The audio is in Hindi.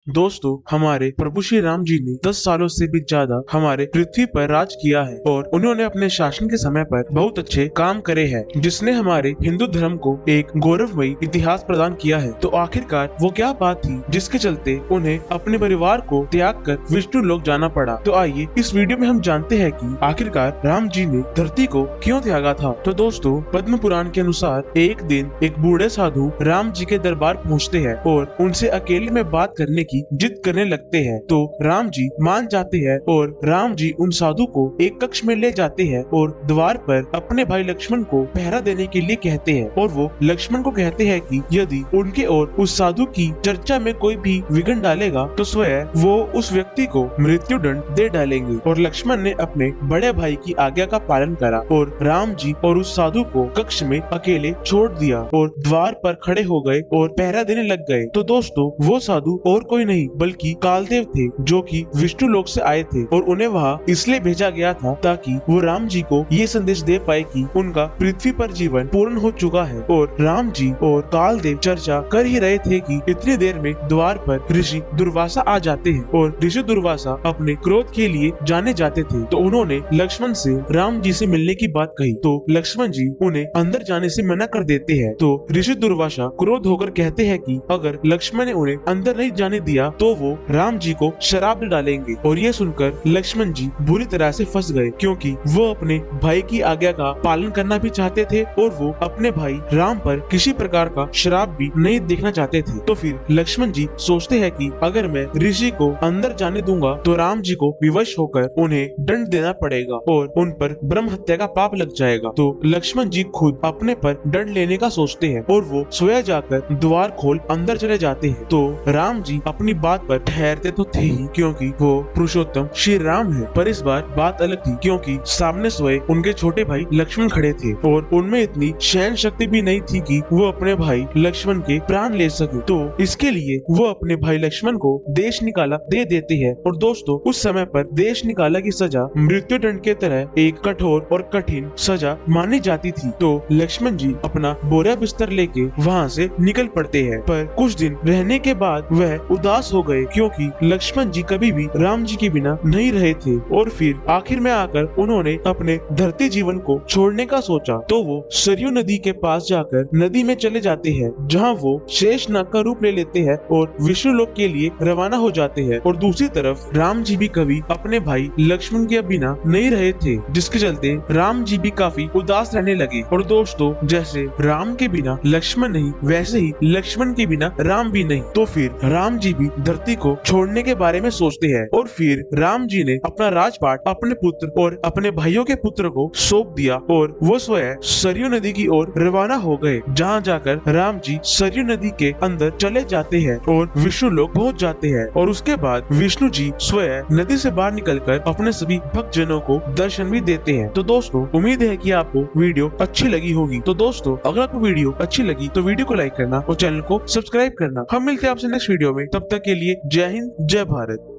दोस्तों, हमारे प्रभु श्री राम जी ने 10 सालों से भी ज्यादा हमारे पृथ्वी पर राज किया है और उन्होंने अपने शासन के समय पर बहुत अच्छे काम करे हैं, जिसने हमारे हिंदू धर्म को एक गौरवमयी इतिहास प्रदान किया है। तो आखिरकार वो क्या बात थी जिसके चलते उन्हें अपने परिवार को त्याग कर विष्णु लोक जाना पड़ा। तो आइए इस वीडियो में हम जानते हैं कि आखिरकार राम जी ने धरती को क्यों त्यागा था। तो दोस्तों, पद्म पुराण के अनुसार एक दिन एक बूढ़े साधु राम जी के दरबार पहुँचते हैं और उनसे अकेले में बात करने की जिद करने लगते हैं। तो राम जी मान जाते हैं और राम जी उन साधु को एक कक्ष में ले जाते हैं और द्वार पर अपने भाई लक्ष्मण को पहरा देने के लिए कहते हैं। और वो लक्ष्मण को कहते हैं कि यदि उनके और उस साधु की चर्चा में कोई भी विघ्न डालेगा तो स्वयं वो उस व्यक्ति को मृत्यु दंड दे डालेंगे। और लक्ष्मण ने अपने बड़े भाई की आज्ञा का पालन करा और राम जी और उस साधु को कक्ष में अकेले छोड़ दिया और द्वार पर खड़े हो गए और पहरा देने लग गए। तो दोस्तों, वो साधु और कोई नहीं बल्कि कालदेव थे, जो कि विष्णु लोक से आए थे और उन्हें वहां इसलिए भेजा गया था ताकि वो राम जी को ये संदेश दे पाए कि उनका पृथ्वी पर जीवन पूर्ण हो चुका है। और राम जी और कालदेव चर्चा कर ही रहे थे कि इतनी देर में द्वार पर ऋषि दुर्वासा आ जाते हैं और ऋषि दुर्वासा अपने क्रोध के लिए जाने जाते थे। तो उन्होंने लक्ष्मण से राम जी से मिलने की बात कही, तो लक्ष्मण जी उन्हें अंदर जाने से मना कर देते हैं। तो ऋषि दुर्वासा क्रोध होकर कहते हैं कि अगर लक्ष्मण ने उन्हें अंदर नहीं जाने दिया तो वो राम जी को शराब डालेंगे। और ये सुनकर लक्ष्मण जी बुरी तरह से फंस गए, क्योंकि वो अपने भाई की आज्ञा का पालन करना भी चाहते थे और वो अपने भाई राम पर किसी प्रकार का शराब भी नहीं देखना चाहते थे। तो फिर लक्ष्मण जी सोचते हैं कि अगर मैं ऋषि को अंदर जाने दूंगा तो राम जी को विवश होकर उन्हें दंड देना पड़ेगा और उन पर ब्रह्म हत्या का पाप लग जाएगा। तो लक्ष्मण जी खुद अपने पर दंड लेने का सोचते हैं और वो स्वयं जाकर द्वार खोल अंदर चले जाते हैं। तो राम जी अपनी बात पर ठहरते तो थे ही, क्योंकि वो पुरुषोत्तम श्री राम है। पर इस बार बात अलग थी, क्योंकि सामने स्वयं उनके छोटे भाई लक्ष्मण खड़े थे और उनमें इतनी सहन शक्ति भी नहीं थी कि वो अपने भाई लक्ष्मण के प्राण ले सके। तो इसके लिए वो अपने भाई लक्ष्मण को देश निकाला दे देते हैं। और दोस्तों, उस समय पर देश निकाला की सजा मृत्यु दंड के तरह एक कठोर और कठिन सजा मानी जाती थी। तो लक्ष्मण जी अपना बोरा बिस्तर लेके वहाँ से निकल पड़ते हैं। पर कुछ दिन रहने के बाद वह उदास हो गए, क्योंकि लक्ष्मण जी कभी भी राम जी के बिना नहीं रहे थे। और फिर आखिर में आकर उन्होंने अपने धरती जीवन को छोड़ने का सोचा। तो वो सरयू नदी के पास जाकर नदी में चले जाते हैं, जहाँ वो शेषनाग का रूप ले लेते हैं और विष्णु लोक के लिए रवाना हो जाते हैं। और दूसरी तरफ राम जी भी कभी अपने भाई लक्ष्मण के बिना नहीं रहे थे, जिसके चलते राम जी भी काफी उदास रहने लगे। और दोस्तों, जैसे राम के बिना लक्ष्मण नहीं, वैसे ही लक्ष्मण के बिना राम भी नहीं। तो फिर राम जी भी धरती को छोड़ने के बारे में सोचते हैं और फिर राम जी ने अपना राजपाट अपने पुत्र और अपने भाइयों के पुत्र को सौंप दिया और वो स्वयं सरयू नदी की ओर रवाना हो गए, जहाँ जाकर राम जी सरयू नदी के अंदर चले जाते हैं और विष्णु लोक पहुँच जाते हैं। और उसके बाद विष्णु जी स्वयं नदी से बाहर निकलकर अपने सभी भक्तजनों को दर्शन भी देते हैं। तो दोस्तों, उम्मीद है कि आपको वीडियो अच्छी लगी होगी। तो दोस्तों, अगर आपको वीडियो अच्छी लगी तो वीडियो को लाइक करना और चैनल को सब्सक्राइब करना। हम मिलते हैं आपसे नेक्स्ट वीडियो में, तब तक के लिए जय हिंद, जय भारत।